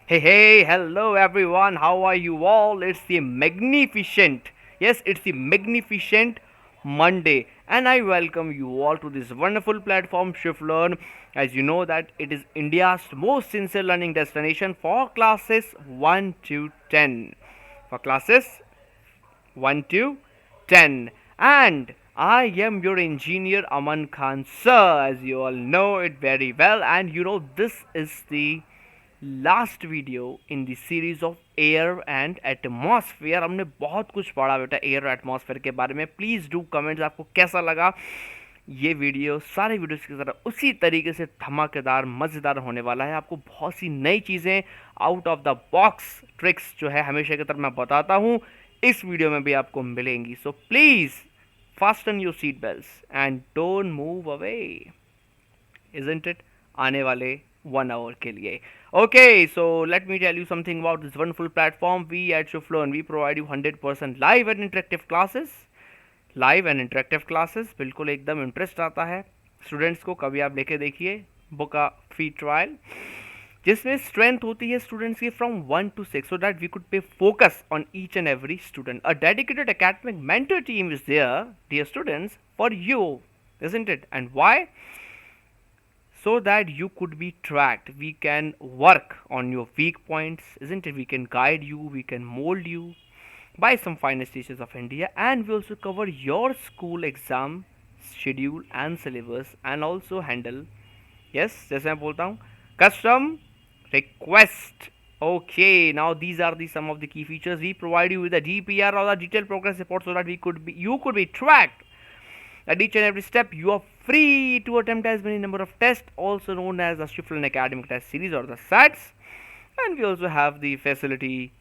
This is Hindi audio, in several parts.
Hello everyone, how are you all? It's the magnificent, yes, it's the magnificent Monday, and I welcome you all to this wonderful platform, Shift Learn. As you know, that it is India's most sincere learning destination for classes 1 to 10. For classes 1 to 10. And I am your engineer Aman Khan, sir, as you all know it very well. And this is the last video in the series of air and atmosphere. हमने बहुत कुछ पढ़ा बेटा एयर और एटमॉस्फेयर के बारे में. प्लीज़ डू कमेंट्स आपको कैसा लगा ये वीडियो. सारे वीडियोस की तरह उसी तरीके से धमाकेदार मज़ेदार होने वाला है. आपको बहुत सी नई चीज़ें out of the box tricks जो है हमेशा की तरह मैं बताता हूँ इस वीडियो में भी आपको मिलेंगी. So please fasten your seat belts and don't move away. Isn't it? आने वाले 1 hour के लिए. Okay, so let me tell you something about this wonderful platform. We at Shuflearn, we provide you 100% live and interactive classes. Live and interactive classes बिल्कुल एकदम इंटरेस्ट आता है स्टूडेंट्स को. कभी आप लेके देखिए बुक का फ्री ट्रायल जिसमें स्ट्रेंथ होती है स्टूडेंट्स की from 1 to 6 so that we could pay focus on each and every student. A dedicated academic mentor team is there, dear students, for you, isn't it? And why? So that you could be tracked. We can work on your weak points, isn't it? We can guide you, we can mold you by some finest teachers of India, and we also cover your school exam schedule and syllabus and also handle, yes, जैसे मैं बोलता हूँ, custom request. Okay, now these are the some of the key features. We provide you with a DPR or a detailed progress report so that you could be tracked at each and every step. You are free to attempt as many number of tests, also known as the Shiflin Academic Test Series or the SATs. And we also have the facility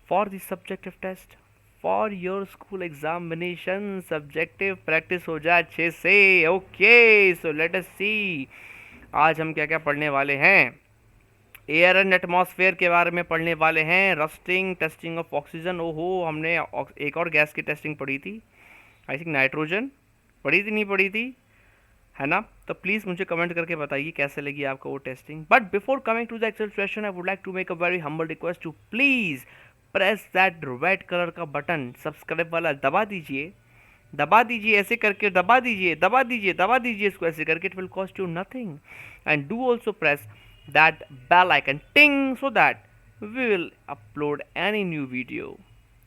for the subjective test for your school examination. Subjective practice हो जाए अच्छे से. Okay, so let us see आज हम क्या क्या पढ़ने वाले हैं. एयर एंड एटमॉस्फेयर के बारे में पढ़ने वाले हैं. Rusting, testing of oxygen. ओहो, हमने एक और गैस की टेस्टिंग पढ़ी थी, आई थिंक नाइट्रोजन. पढ़ी थी नहीं पढ़ी थी, है ना? तो प्लीज़ मुझे कमेंट करके बताइए कैसे लगी आपको वो testing. But before coming to the actual session I would like to make a very humble request to please press that red colour का बटन सब्सक्राइब वाला. दबा दीजिए, दबा दीजिए, ऐसे करके दबा दीजिए, दबा दीजिए, दबा दीजिए इसको ऐसे करके. It will cost you nothing. And do also press that bell icon ting so that we will upload any new video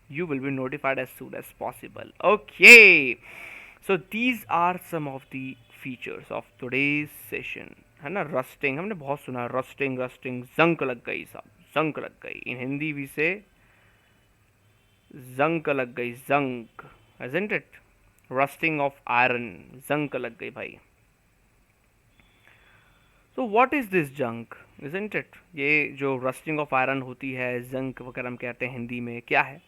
you will be notified as soon as possible. Okay, so these are some of the features of today's session, है ना. रस्टिंग हमने बहुत सुना है. रस्टिंग रस्टिंग जंक लग गई साहब, जंक लग गई. इन हिंदी भी से जंक लग गई, junk, isn't it? Rusting of iron, junk लग गई भाई. तो what is this junk, isn't it? ये जो रस्टिंग ऑफ आयरन होती है, जंक वगैरह हम कहते हैं हिंदी में, क्या है?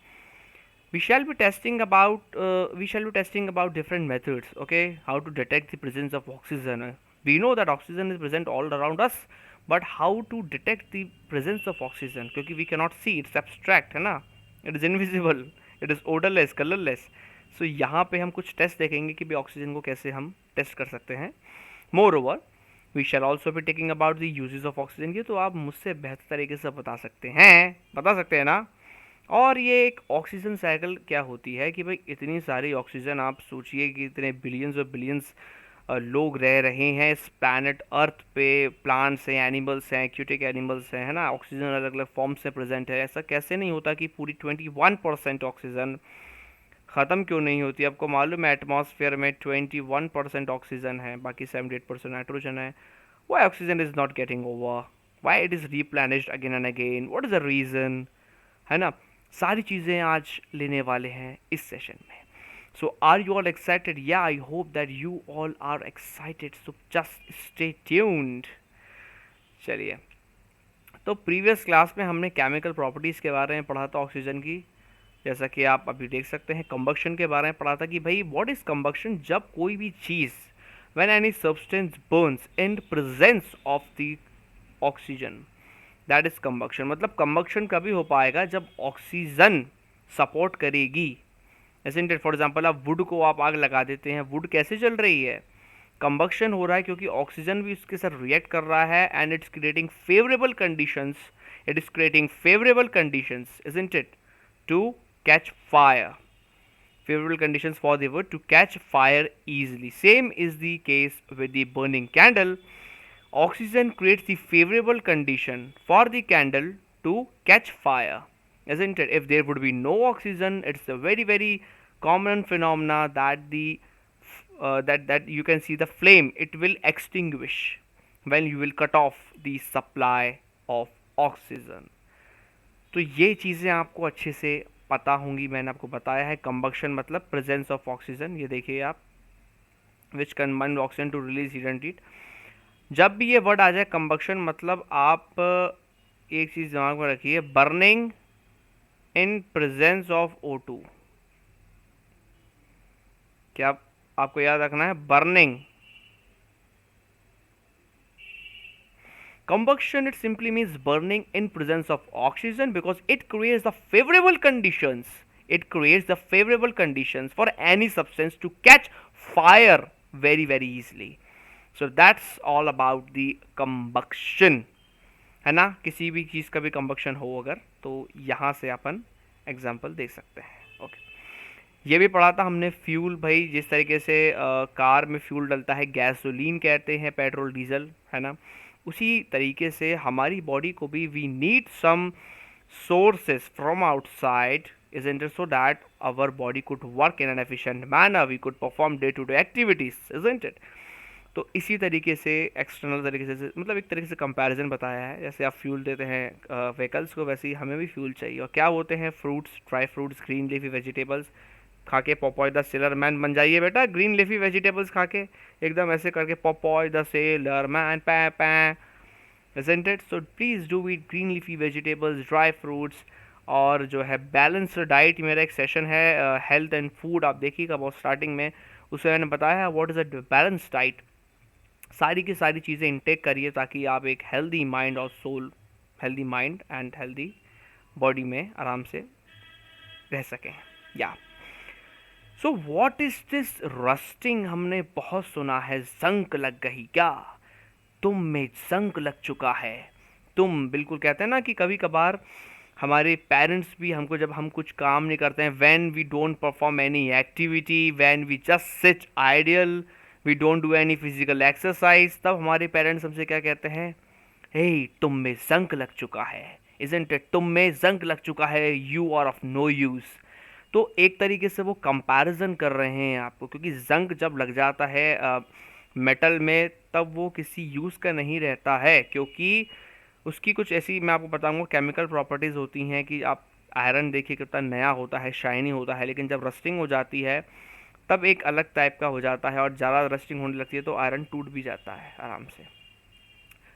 we shall be testing about different methods. Okay, how to detect the presence of oxygen. We know that oxygen is present all around us, but how to detect the presence of oxygen, क्योंकि we cannot see, it's abstract, है ना. It is invisible, it is odorless, colorless. So यहाँ पे हम कुछ टेस्ट देखेंगे कि भी ऑक्सीजन को कैसे हम टेस्ट कर सकते हैं. Moreover, we shall also be taking about the uses of oxygen. ये तो आप मुझसे बेहतर तरीके से बता सकते हैं ना. और ये एक ऑक्सीजन साइकिल क्या होती है कि भाई इतनी सारी ऑक्सीजन, आप सोचिए कि इतने बिलियंस और बिलियंस लोग रह रहे हैं इस प्लानट अर्थ पे. प्लांट्स हैं, एनिमल्स हैं, एक्यूटिक एनिमल्स हैं, है ना. ऑक्सीजन अलग अलग फॉर्म से प्रेजेंट है. ऐसा कैसे नहीं होता कि पूरी 21% ऑक्सीजन ख़त्म क्यों नहीं होती? आपको मालूम है एटमॉस्फेयर में 21% ऑक्सीजन है, बाकी 78% नाइट्रोजन है. Why oxygen is not getting over? Why it is replenished again and again? What is the reason, है ना. सारी चीज़ें आज लेने वाले हैं इस सेशन में. So are you all excited? या I hope that you all are excited. So just stay tuned. चलिए, तो प्रीवियस क्लास में हमने केमिकल प्रॉपर्टीज़ के बारे में पढ़ा था ऑक्सीजन की. जैसा कि आप अभी देख सकते हैं, कंबक्शन के बारे में पढ़ा था कि भाई व्हाट इज़ कंबक्शन. जब कोई भी चीज़, when any substance burns in presence of the oxygen, that is combustion. मतलब कंबक्शन कभी हो पाएगा जब ऑक्सीजन सपोर्ट करेगी. ऐसे फॉर एग्जांपल आप वुड को आप आग लगा देते हैं, वुड कैसे जल रही है? कंबक्शन हो रहा है क्योंकि ऑक्सीजन भी उसके साथ रिएक्ट कर रहा है and it's creating favourable conditions It is creating favorable conditions, isn't it, to catch fire. Favorable conditions for the wood to catch fire easily. Same is the case with the burning candle. Oxygen creates the favorable condition for the candle to catch fire, isn't it? If there would be no oxygen, it's a very common phenomena that the that you can see the flame, it will extinguish when you will cut off the supply of oxygen. तो ये चीज़ें आपको अच्छे से पता होंगी, मैंने आपको बताया है। कंबक्शन मतलब प्रेजेंस ऑफ ऑक्सीजन, ये देखिए आप, which combined oxygen to release heat and heat. जब भी ये वर्ड आ जाए कंबक्शन, मतलब आप एक चीज़ दिमाग में रखिए, burning in presence of O2। क्या आपको याद रखना है? Burning. Combustion, it simply means burning in presence of oxygen because it creates the favorable conditions. It creates the favorable conditions for any substance to catch fire very easily. So that's all about the combustion, है ना? किसी भी चीज़ का भी combustion हो अगर, तो यहाँ से अपन एग्जाम्पल दे सकते हैं। ओके, ये भी पढ़ा था हमने फ्यूल भाई, जिस तरीके से कार में फ्यूल डलता है, गैसोलीन कहते हैं, पेट्रोल डीजल, है ना? उसी तरीके से हमारी बॉडी को भी we need some sources from outside, isn't it, so that our body could work in an efficient manner, we could perform day to day activities, isn't it? तो इसी तरीके से एक्सटर्नल तरीके से, मतलब एक तरीके से कंपैरिजन बताया है। जैसे आप फ्यूल देते हैं व्हीकल्स को, वैसे ही हमें भी फ्यूल चाहिए। और क्या होते हैं? Fruits, dry fruits, green leafy vegetables खा के पॉपॉय द सेलर मैन बन जाइए बेटा। ग्रीन लीफी वेजिटेबल्स खा के एकदम ऐसे करके पॉपॉय द सेलर मैन, पै पै, isn't it? So please do eat green leafy vegetables, dry fruits, और जो है बैलेंस डाइट। मेरा एक सेशन है हेल्थ एंड फूड, आप देखिएगा बहुत स्टार्टिंग में, उसमें मैंने बताया है what is a balance diet. सारी की सारी चीज़ें इंटेक करिए ताकि आप एक हेल्दी माइंड और soul, healthy mind and healthy body में आराम से रह सकें। या so what is this rusting? हमने बहुत सुना है, जंक लग गई क्या, तुम में जंक लग चुका है। तुम बिल्कुल कहते हैं ना कि कभी कभार हमारे पेरेंट्स भी हमको, जब हम कुछ काम नहीं करते हैं, when we don't perform any activity, when we just sit ideal, we don't do any physical exercise, तब हमारे पेरेंट्स हमसे क्या कहते हैं? हे, तुम में जंक लग चुका है, इजंट इट? तुम में जंक लग चुका है, you are of no use. तो एक तरीके से वो कंपैरिजन कर रहे हैं आपको, क्योंकि जंक जब लग जाता है मेटल में, तब वो किसी यूज़ का नहीं रहता है, क्योंकि उसकी कुछ ऐसी, मैं आपको बताऊंगा, केमिकल प्रॉपर्टीज़ होती हैं कि आप आयरन देखिए कितना नया होता है, शाइनी होता है, लेकिन जब रस्टिंग हो जाती है तब एक अलग टाइप का हो जाता है, और ज़्यादा रस्टिंग होने लगती है तो आयरन टूट भी जाता है आराम से।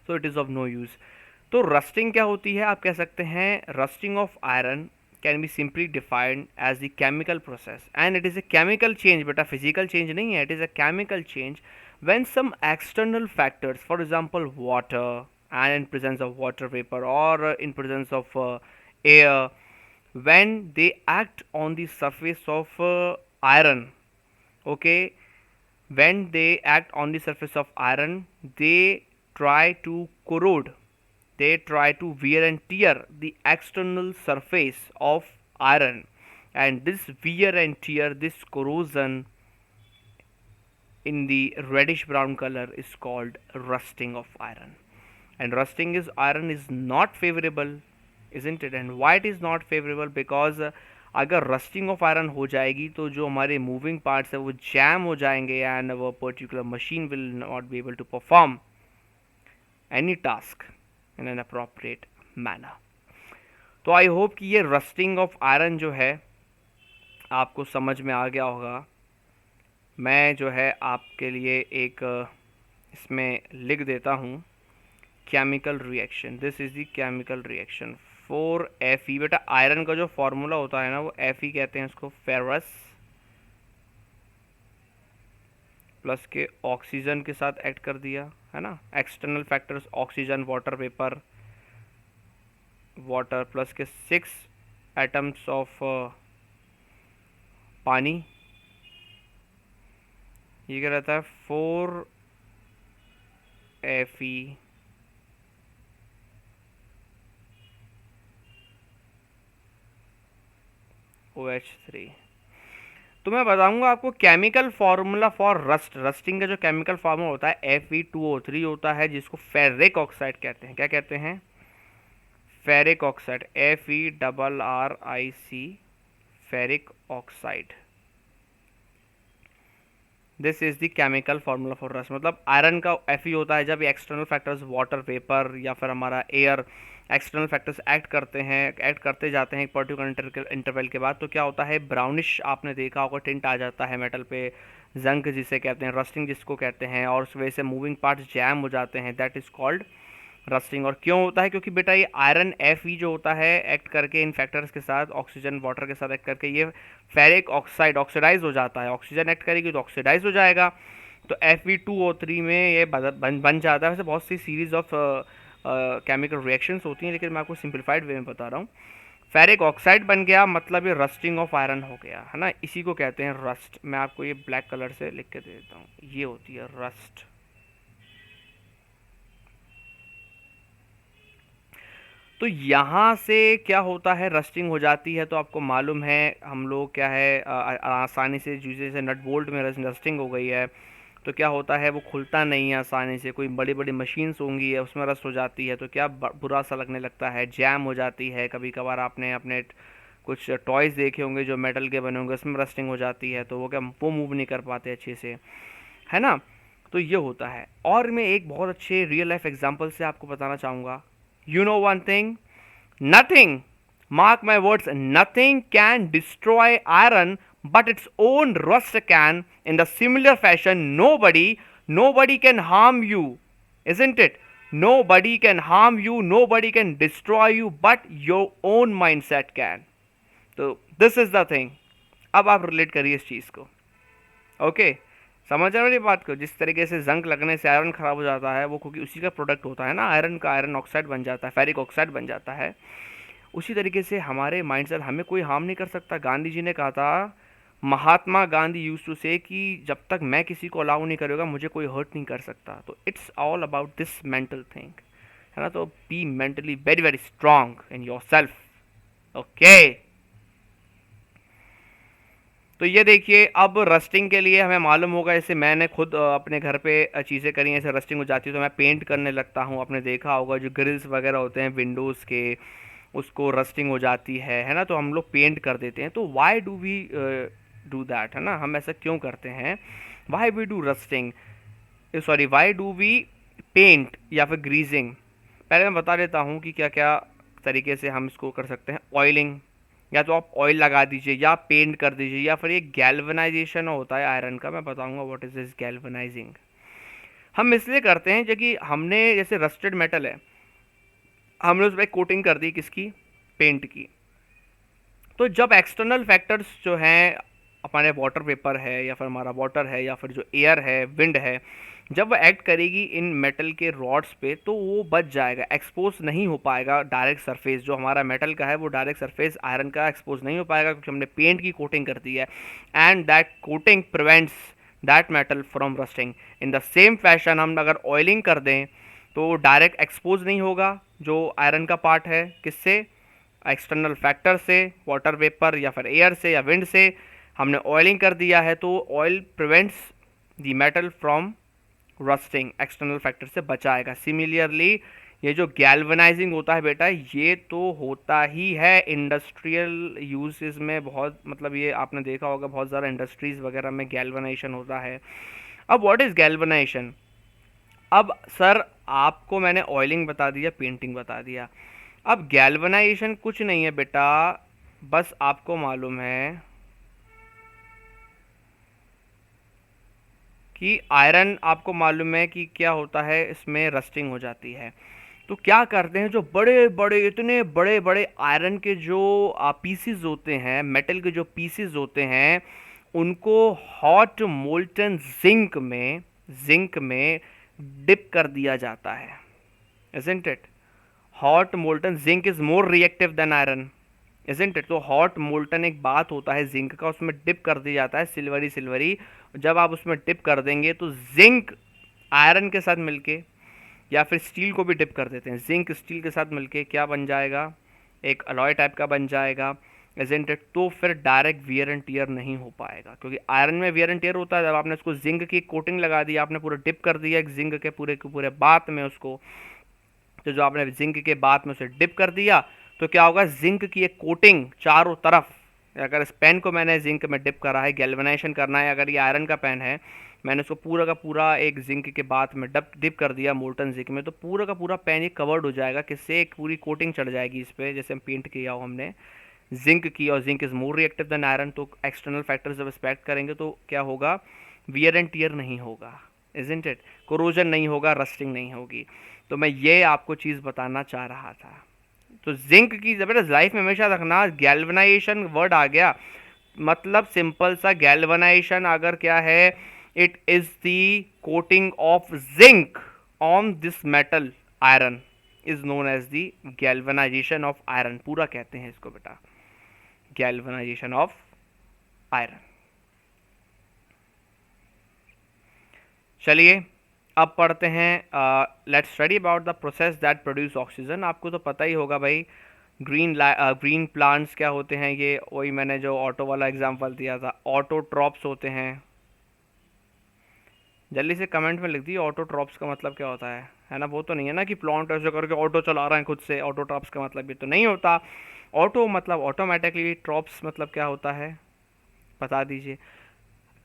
So it is of no use. तो रस्टिंग क्या होती है? आप कह सकते हैं rusting of iron can be simply defined as the chemical process, and it is a chemical change, बेटा फिजिकल चेंज नहीं है, it is a chemical change when some external factors, for example water, and in presence of water vapor, or in presence of air, when they act on the surface of iron, okay, when they act on the surface of iron, they try to corrode, they try to wear and tear the external surface of iron, and this wear and tear, this corrosion in the reddish brown color is called rusting of iron. And rusting is iron is not favorable, isn't it? And why it is not favorable? Because अगर रस्टिंग ऑफ आयरन हो जाएगी तो जो हमारे मूविंग पार्ट्स है वो जैम हो जाएंगे, एंड वो particular machine will not be able to perform any task in an appropriate manner. तो आई होप कि ये रस्टिंग ऑफ आयरन जो है आपको समझ में आ गया होगा। मैं जो है आपके लिए एक इसमें लिख देता हूँ, chemical reaction, this is the chemical reaction 4Fe। बेटा आयरन का जो फॉर्मूला होता है ना, वो Fe कहते हैं उसको, फेरस प्लस के ऑक्सीजन के साथ एक्ट कर दिया, है ना, external factors oxygen, water vapour, water plus के 6 एटम्स ऑफ पानी, ये क्या रहता है 4Fe OH3। तो मैं बताऊंगा आपको केमिकल फार्मूला फॉर रस्टिंग का जो केमिकल फार्मूला होता है Fe2O3 होता है, जिसको फेरिक ऑक्साइड कहते हैं। क्या कहते हैं? Ferric oxide, FeRRIC, ferric oxide. This is the chemical formula for rust. मतलब आयरन का Fe होता है जब ये एक्सटर्नल फैक्टर्स वाटर वेपर या फिर हमारा एयर, एक्सटर्नल फैक्टर्स एक्ट करते हैं, एक्ट करते जाते हैं एक पर्टिकुलर इंटरवल के बाद, तो क्या होता है, ब्राउनिश आपने देखा होगा टिंट आ जाता है मेटल पे, जंक जिसे कहते हैं, रस्टिंग जिसको कहते हैं, और उस वजह से मूविंग पार्ट्स जैम हो जाते हैं, दैट इज कॉल्ड रस्टिंग। और क्यों होता है? क्योंकि बेटा ये आयरन Fe जो होता है एक्ट करके इन फैक्टर्स के साथ, ऑक्सीजन वाटर के साथ एक्ट करके ये फेरिक ऑक्साइड ऑक्सीडाइज हो जाता है। ऑक्सीजन एक्ट करेगी तो ऑक्सीडाइज हो जाएगा, तो Fe2O3 में ये बन जाता है। वैसे बहुत सी सीरीज ऑफ केमिकल रिएक्शंस होती हैं, लेकिन मैं आपको सिंप्लीफाइड वे में बता रहा हूँ। फेरिक ऑक्साइड बन गया मतलब ये रस्टिंग ऑफ आयरन हो गया, है ना। इसी को कहते हैं रस्ट। मैं आपको ये ब्लैक कलर से लिख के दे देता हूँ, ये होती है रस्ट। तो यहाँ से क्या होता है, रस्टिंग हो जाती है। तो आपको मालूम है हम लोग क्या है, आसानी से जैसे नट बोल्ट में रस्टिंग हो गई है, तो क्या होता है, वो खुलता नहीं है आसानी से। कोई बड़ी बड़ी मशीन्स होंगी है उसमें रस्ट हो जाती है, तो क्या बुरा सा लगने लगता है, जैम हो जाती है। कभी कभार आपने अपने कुछ टॉयज़ देखे होंगे जो मेटल के बने होंगे, उसमें रस्टिंग हो जाती है, तो वो क्या, वो मूव नहीं कर पाते अच्छे से, है ना। तो ये होता है। और मैं एक बहुत अच्छे रियल लाइफ एग्जांपल से आपको बताना चाहूँगा। You know one thing, nothing, mark my words, nothing can destroy iron but its own rust can. In the similar fashion, nobody can harm you, isn't it? Nobody can harm you, nobody can destroy you, but your own mindset can. तो दिस इज द थिंग। अब आप रिलेट करिए इस चीज़ को, ओके समझ रहे हो मेरी बात को? जिस तरीके से जंग लगने से आयरन खराब हो जाता है, वो क्योंकि उसी का प्रोडक्ट होता है ना, आयरन का, आयरन ऑक्साइड बन जाता है, फेरिक ऑक्साइड बन जाता है। उसी तरीके से हमारे माइंड सेट, हमें कोई हार्म नहीं कर सकता। गांधी जी ने कहा था, महात्मा गांधी यूज टू से कि जब तक मैं किसी को अलाउ नहीं करूँगा मुझे कोई हर्ट नहीं कर सकता। तो it's all about this mental thing, है ना। तो be mentally very very strong in your self, okay. तो ये देखिए, अब रस्टिंग के लिए हमें मालूम होगा, जैसे मैंने खुद अपने घर पे चीज़ें करी हैं, ऐसे रस्टिंग हो जाती है तो मैं पेंट करने लगता हूँ। आपने देखा होगा जो ग्रिल्स वगैरह होते हैं विंडोज़ के, उसको रस्टिंग हो जाती है ना, तो हम लोग पेंट कर देते हैं। तो why do we do that, है ना, हम ऐसा क्यों करते हैं? Why we do rusting, sorry, why do we paint या फिर ग्रीजिंग? पहले मैं बता देता हूँ कि क्या क्या तरीके से हम इसको कर सकते हैं। ऑयलिंग, या तो आप ऑयल लगा दीजिए या पेंट कर दीजिए, या फिर ये गैल्वनाइजेशन होता है आयरन का। मैं बताऊंगा व्हाट इज दिस गैल्वनाइजिंग। हम इसलिए करते हैं क्योंकि हमने, जैसे रस्टेड मेटल है, हमने उस पर कोटिंग कर दी किसकी, पेंट की। तो जब एक्सटर्नल फैक्टर्स जो हैं, हमारे वाटर वेपर है या फिर हमारा वाटर है या फिर जो एयर है, विंड है, जब वो एक्ट करेगी इन मेटल के रॉड्स पे, तो वो बच जाएगा, एक्सपोज नहीं हो पाएगा डायरेक्ट सरफेस। जो हमारा मेटल का है वो डायरेक्ट सरफेस आयरन का एक्सपोज नहीं हो पाएगा, क्योंकि हमने पेंट की कोटिंग कर दी है। And that coating prevents that metal from rusting. In the same fashion हम अगर ऑयलिंग कर दें तो डायरेक्ट एक्सपोज नहीं होगा जो आयरन का पार्ट है, किससे, एक्सटर्नल फैक्टर से, वाटर वेपर या फिर एयर से या विंड से। हमने ऑयलिंग कर दिया है तो oil prevents the metal from rusting, external factor से बचाएगा। सिमिलरली ये जो गैल्वनाइजिंग होता है बेटा, ये तो होता ही है इंडस्ट्रियल यूजेस में बहुत, मतलब ये आपने देखा होगा बहुत ज़्यादा इंडस्ट्रीज़ वगैरह में गैल्वनाइजेशन होता है। अब व्हाट इज़ गैल्वनाइजेशन? अब सर आपको मैंने ऑयलिंग बता दिया, पेंटिंग बता दिया, अब गैल्वनाइजेशन कुछ नहीं है बेटा। बस आपको मालूम है कि आयरन, आपको मालूम है कि क्या होता है, इसमें रस्टिंग हो जाती है। तो क्या करते हैं, जो बड़े बड़े, इतने बड़े बड़े आयरन के जो पीसीज होते हैं, मेटल के जो पीसीज होते हैं, उनको हॉट मोल्टन जिंक में डिप कर दिया जाता है, isn't it? Hot molten zinc is more reactive than iron, isn't it? तो हॉट मोल्टन एक बात होता है जिंक का, उसमें डिप कर दिया जाता है सिल्वरी सिल्वरी। जब आप उसमें डिप कर देंगे तो जिंक आयरन के साथ मिलके, या फिर स्टील को भी डिप कर देते हैं, जिंक स्टील के साथ मिलके क्या बन जाएगा, एक अलॉय टाइप का बन जाएगा। Isn't it? तो फिर डायरेक्ट वियर एंड टीयर नहीं हो पाएगा, क्योंकि आयरन में वियर एंड टीयर होता है जब आपने उसको जिंक की कोटिंग लगा दी, आपने पूरा डिप कर दिया एक जिंक के पूरे बात में उसको, तो जो आपने जिंक के बात में उसे डिप कर दिया तो क्या होगा, जिंक की एक कोटिंग चारों तरफ, अगर इस पेन को मैंने जिंक में डिप करा है, गैल्वेनाइजेशन करना है, अगर ये आयरन का पेन है, मैंने उसको पूरा का पूरा एक जिंक के बात में डिप कर दिया मोल्टन जिंक में, तो पूरा का पूरा पेन ये कवर्ड हो जाएगा, किससे, एक पूरी कोटिंग चढ़ जाएगी इस पर, जैसे हम पेंट किया हो हमने जिंक की, और zinc is more reactive than iron, तो एक्सटर्नल फैक्टर्स जब रिस्पेक्ट करेंगे तो क्या होगा, वियर एंड टीयर नहीं होगा, इजंट इट? कोरोजन नहीं होगा, रस्टिंग नहीं होगी। तो मैं ये आपको चीज़ बताना चाह रहा था। तो जिंक की ज़बरदस्त लाइफ में हमेशा रखना, गैल्वनाइजेशन वर्ड आ गया, मतलब सिंपल सा गैल्वनाइजेशन अगर क्या है, it is the coating of zinc on this metal iron is known as the galvanization of iron, पूरा कहते हैं इसको बेटा, गैल्वनाइजेशन ऑफ आयरन। चलिए अब पढ़ते हैं, let's study about the process that produce oxygen. आपको तो पता ही होगा भाई, ग्रीन प्लांट्स क्या होते हैं, ये वही मैंने जो ऑटो वाला एग्जांपल दिया था, ऑटोट्रॉप्स होते हैं। जल्दी से कमेंट में लिख दी ऑटोट्रॉप्स का मतलब क्या होता है ना? वो तो नहीं है ना कि प्लांट ऐसे करके ऑटो चला रहे हैं खुद से, ऑटोट्रॉप्स का मतलब ये तो नहीं होता। ऑटो मतलब ऑटोमेटिकली, ट्रॉप्स मतलब क्या होता है, बता दीजिए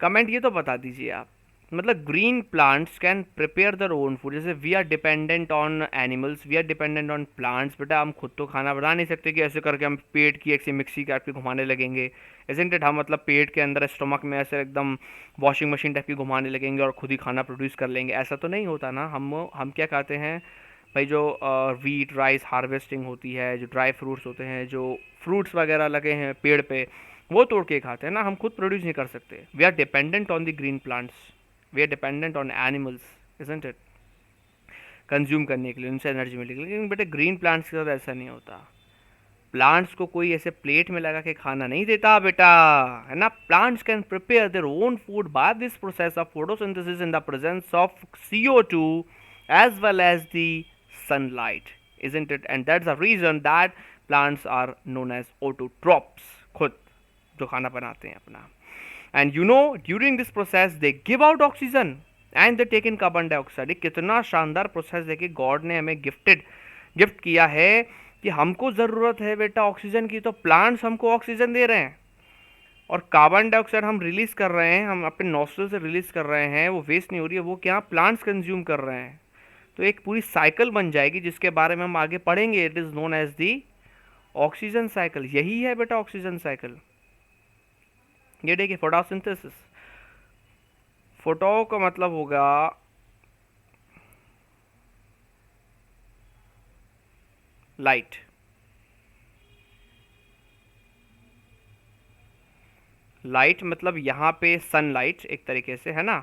कमेंट, ये तो बता दीजिए आप। मतलब green plants can prepare their own food, जैसे we are dependent on animals, we are dependent on plants, बेटा हम खुद तो खाना बना नहीं सकते कि ऐसे करके हम पेट की ऐसी मिक्सी काट के घुमाने लगेंगे, इजंट इट? हम मतलब पेट के अंदर स्टमक में ऐसे एकदम वॉशिंग मशीन टाइप की घुमाने लगेंगे और खुद ही खाना प्रोड्यूस कर लेंगे, ऐसा तो नहीं होता ना। हम क्या खाते हैं भाई, जो वीट राइस हार्वेस्टिंग होती है, जो ड्राई फ्रूट्स होते हैं, जो फ्रूट्स वगैरह लगे हैं पेड़ पे, वो तोड़ के खाते हैं ना, हम खुद प्रोड्यूस नहीं कर सकते। We are dependent on the green plants, we are dependent on animals, isn't it? Consume करने के लिए, उनसे एनर्जी मिलेगी। लेकिन बेटे ग्रीन प्लांट्स के साथ ऐसा नहीं होता, प्लांट्स को कोई ऐसे प्लेट में लगा के खाना नहीं देता बेटा, है ना? Plants can prepare their own food by this process of photosynthesis in the presence of CO2 as well as the sunlight, isn't it? And that's the reason that plants are known as autotrophs, खुद जो खाना बनाते हैं अपना। And you know, during this process they give out oxygen and they take in carbon dioxide। कितना शानदार प्रोसेस है कि गॉड ने हमें गिफ्ट किया है कि हमको ज़रूरत है बेटा ऑक्सीजन की, तो प्लांट्स हमको ऑक्सीजन दे रहे हैं, और कार्बन डाइऑक्साइड हम रिलीज़ कर रहे हैं, हम अपने नॉस्ट्रल से रिलीज़ कर रहे हैं, वो वेस्ट नहीं हो रही है, वो क्या प्लांट्स कंज्यूम कर रहे हैं। तो एक पूरी साइकिल बन जाएगी जिसके बारे में हम आगे पढ़ेंगे, it is known as the oxygen cycle. यही है बेटा ऑक्सीजन साइकिल। ये देखिए फोटोसिंथेसिस, फोटो का मतलब होगा लाइट, लाइट मतलब यहाँ पे सनलाइट एक तरीके से, है ना?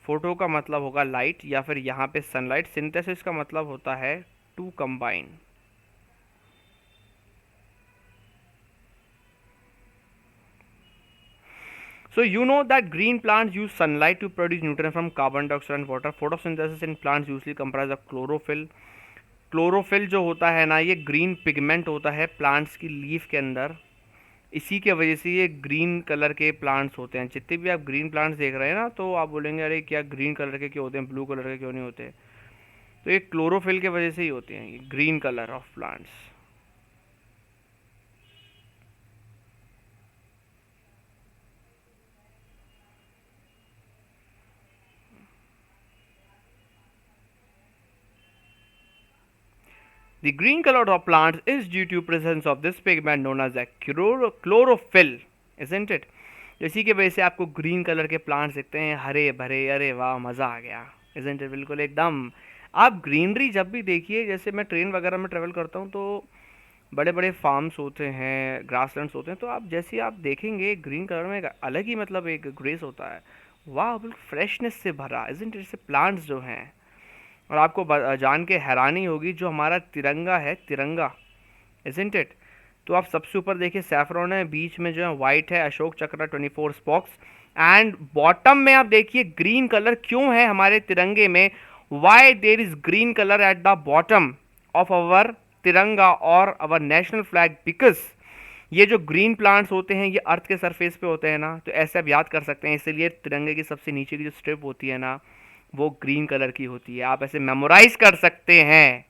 फोटो का मतलब होगा लाइट या फिर यहाँ पे सनलाइट। सिंथेसिस का मतलब होता है to combine. So you know that green plants use sunlight to produce nutrients from carbon dioxide and water. Photosynthesis in plants usually comprise of chlorophyll। Chlorophyll जो होता है ना, ये ग्रीन पिगमेंट होता है प्लांट्स की लीफ के अंदर, इसी के वजह से ये ग्रीन कलर के प्लांट्स होते हैं। जितने भी आप ग्रीन प्लांट्स देख रहे हैं ना, तो आप बोलेंगे अरे क्या ग्रीन कलर के क्यों होते हैं, ब्लू कलर के क्यों नहीं होते? तो ये क्लोरोफिल के वजह से ही होते हैं, ये green colour of plants. The green color of plants is due to presence of this pigment known as a chlorophyll, isn't it? इसी के वजह से आपको ग्रीन कलर के प्लांट्स दिखते हैं, हरे भरे, अरे वाह मज़ा आ गया, isn't it? बिल्कुल एकदम। आप ग्रीनरी जब भी देखिए, जैसे मैं ट्रेन वगैरह में ट्रेवल करता हूँ तो बड़े बड़े फार्म्स होते हैं, ग्रासलैंड्स होते हैं, तो आप जैसे आप देखेंगे ग्रीन कलर में एक अलग ही मतलब एक ग्रेस होता है, वाह बिल्कुल फ्रेशनेस से भरा, isn't it? जैसे प्लांट्स जो हैं। और आपको जान के हैरानी होगी, जो हमारा तिरंगा है, तिरंगा, isn't it? तो आप सबसे ऊपर देखिए सैफरॉन है, बीच में जो है वाइट है, अशोक चक्र 24 स्पॉक्स, एंड बॉटम में आप देखिए ग्रीन कलर क्यों है हमारे तिरंगे में, why there is green colour at the bottom of our तिरंगा और अवर नेशनल फ्लैग बिकॉज ये जो ग्रीन प्लांट्स होते हैं ये अर्थ के सरफेस पे होते हैं ना, तो ऐसे आप याद कर सकते हैं। इसलिए तिरंगे की सबसे नीचे की जो स्ट्रिप होती है ना, वो ग्रीन कलर की होती है। आप ऐसे मेमोराइज कर सकते हैं।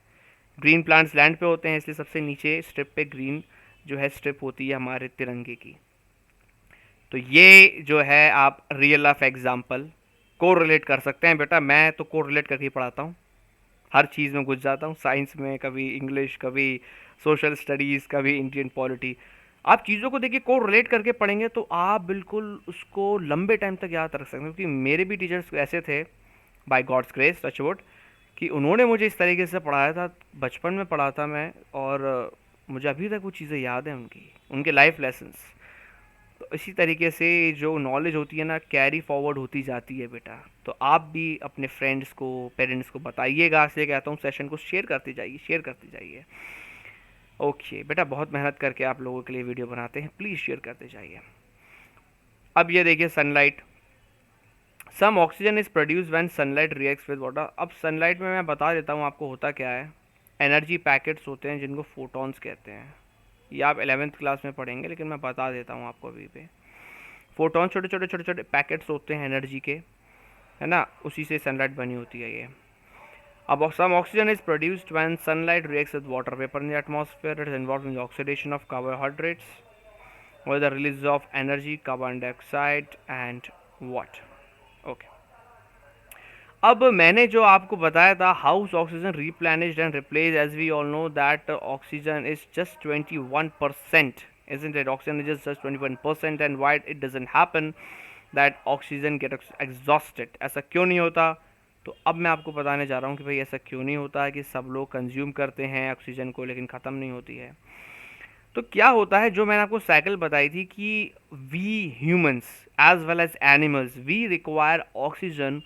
ग्रीन प्लांट्स लैंड पे होते हैं, इसलिए सबसे नीचे स्ट्रिप पे ग्रीन जो है स्ट्रिप होती है हमारे तिरंगे की। तो ये जो है आप रियल लाइफ एग्जाम्पल को रिलेट कर सकते हैं। बेटा मैं तो को रिलेट करके ही पढ़ाता हूँ, हर चीज़ में घुस जाता हूँ, साइंस में कभी इंग्लिश, कभी सोशल स्टडीज़, कभी इंडियन पॉलिटी। आप चीज़ों को देखिए को रिलेट करके पढ़ेंगे तो आप बिल्कुल उसको लंबे टाइम तक याद रख सकते हैं। क्योंकि मेरे भी टीचर्स ऐसे थे, बाय गॉड्स ग्रेस टचवुड, कि उन्होंने मुझे इस तरीके से पढ़ाया था, बचपन में पढ़ा था मैं, और मुझे अभी तक वो चीज़ें याद हैं उनकी, उनके लाइफ लेसन्स। तो इसी तरीके से जो नॉलेज होती है ना, कैरी फॉरवर्ड होती जाती है बेटा। तो आप भी अपने फ्रेंड्स को, पेरेंट्स को बताइएगा, इसलिए कहता हूँ सेशन को शेयर करते जाइए, शेयर करते जाइए। ओके बेटा, बहुत मेहनत करके आप लोगों के लिए वीडियो बनाते हैं, प्लीज़ शेयर करते जाइए। अब ये देखिए sunlight, some oxygen is produce when sunlight reacts with water. अब सनलाइट में मैं बता देता हूँ आपको होता क्या है। एनर्जी पैकेट्स होते हैं जिनको फोटॉन्स कहते हैं। ये आप 11th क्लास में पढ़ेंगे, लेकिन मैं बता देता हूँ आपको अभी पे। फोटॉन छोटे छोटे छोटे छोटे पैकेट्स होते हैं एनर्जी के, है ना, उसी से सनलाइट बनी होती है ये। अब some oxygen is produced when sunlight reacts with water vapour in the atmosphere. It is involved in the oxidation of carbohydrates और the release of energy, carbon dioxide and water. Okay, अब मैंने जो आपको बताया था how's oxygen replenished and replace, as we all know that oxygen is just 21%, isn't it? Oxygen is just 21%, and why it doesn't happen that oxygen gets exhausted? ऐसा क्यों नहीं होता? तो अब मैं आपको बताने जा रहा हूँ कि भाई ऐसा क्यों नहीं होता है कि सब लोग कंज्यूम करते हैं ऑक्सीजन को लेकिन ख़त्म नहीं होती है। तो क्या होता है, जो मैंने आपको साइकिल बताई थी कि we humans as well as animals, we require oxygen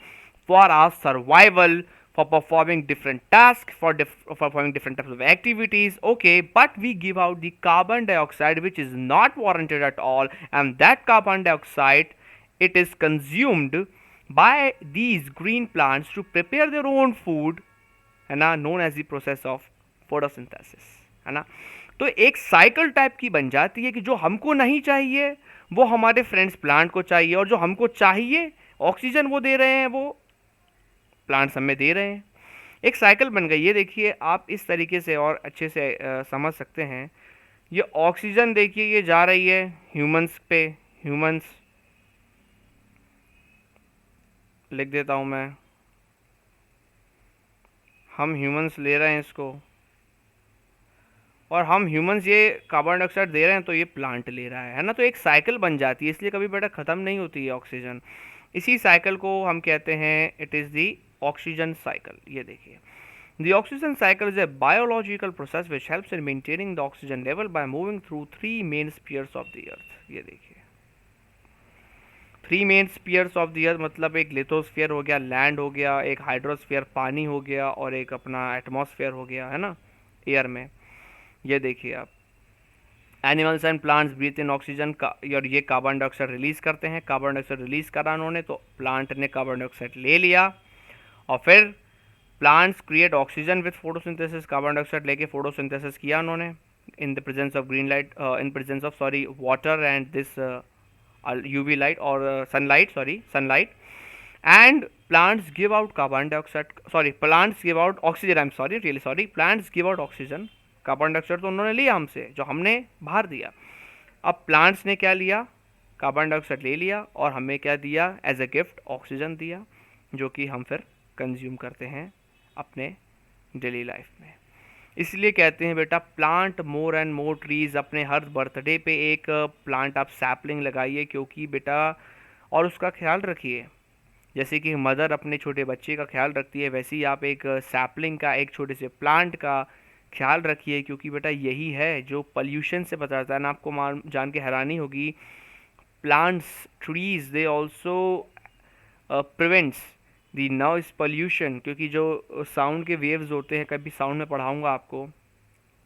for our survival, for performing different tasks, for performing different types of activities. Okay, but we give out the carbon dioxide which is not warranted at all, and that carbon dioxide, it is consumed by these green plants to prepare their own food, है ना, known as the process of photosynthesis, है ना। तो एक साइकिल टाइप की बन जाती है कि जो हमको नहीं चाहिए वो हमारे फ्रेंड्स प्लांट को चाहिए, और जो हमको चाहिए ऑक्सीजन वो दे रहे हैं, वो प्लांट्स हमें दे रहे हैं। एक साइकिल बन गई। ये देखिए आप इस तरीके से और अच्छे से समझ सकते हैं। ये ऑक्सीजन देखिए ये जा रही है ह्यूमंस पे, ह्यूमंस लिख देता हूँ मैं, हम ह्यूमंस ले रहे हैं इसको, और हम ह्यूमंस ये कार्बन डाइऑक्साइड दे रहे हैं, तो ये प्लांट ले रहा है ना। तो एक साइकिल बन जाती है, इसलिए कभी बेटा ख़त्म नहीं होती है ऑक्सीजन। इसी साइकिल को हम कहते हैं it is the oxygen cycle. ये देखिए, the oxygen cycle is a biological process which helps in maintaining the oxygen level by moving through three main spheres of the earth। ये देखिए, three main spheres of the earth मतलब एक लिथोस्फीयर हो गया, लैंड हो गया, एक हाइड्रोस्फीयर पानी हो गया, और एक अपना एटमॉस्फेयर हो गया, है ना, एयर में। ये देखिए आप, animals and plants breathe in oxygen का, और ये कार्बन डाइऑक्साइड रिलीज करते हैं। कार्बन डाइऑक्साइड रिलीज करा उन्होंने, तो प्लांट ने कार्बन डाइऑक्साइड ले लिया, और फिर plants create oxygen with photosynthesis. Carbon dioxide लेके फोटोसिंथेसिस किया उन्होंने in the presence of green light, in presence of sorry water and this UV light और sunlight, sorry sunlight, and plants give out carbon dioxide, sorry plants give out oxygen, I am sorry, really sorry, plants give out oxygen. Carbon dioxide तो उन्होंने लिया हमसे, जो हमने बाहर दिया। अब प्लांट्स ने क्या लिया, कार्बन डाइऑक्साइड ले लिया, और हमें क्या दिया एज ए गिफ्ट, ऑक्सीजन दिया, जो कि हम फिर कंज्यूम करते हैं अपने डेली लाइफ में। इसलिए कहते हैं बेटा plant more and more trees. अपने हर बर्थडे पे एक प्लांट आप सैपलिंग लगाइए, क्योंकि बेटा, और उसका ख्याल रखिए, जैसे कि मदर अपने छोटे बच्चे का ख्याल रखती है, वैसे ही आप एक सैपलिंग का, एक छोटे से प्लांट का ख्याल रखिए, क्योंकि बेटा यही है जो पॉल्यूशन से बचाता है ना। आपको जान के हैरानी होगी, plants, trees, they also prevents the noise pollution, क्योंकि जो साउंड के वेव्स होते हैं, कभी साउंड में पढ़ाऊंगा आपको,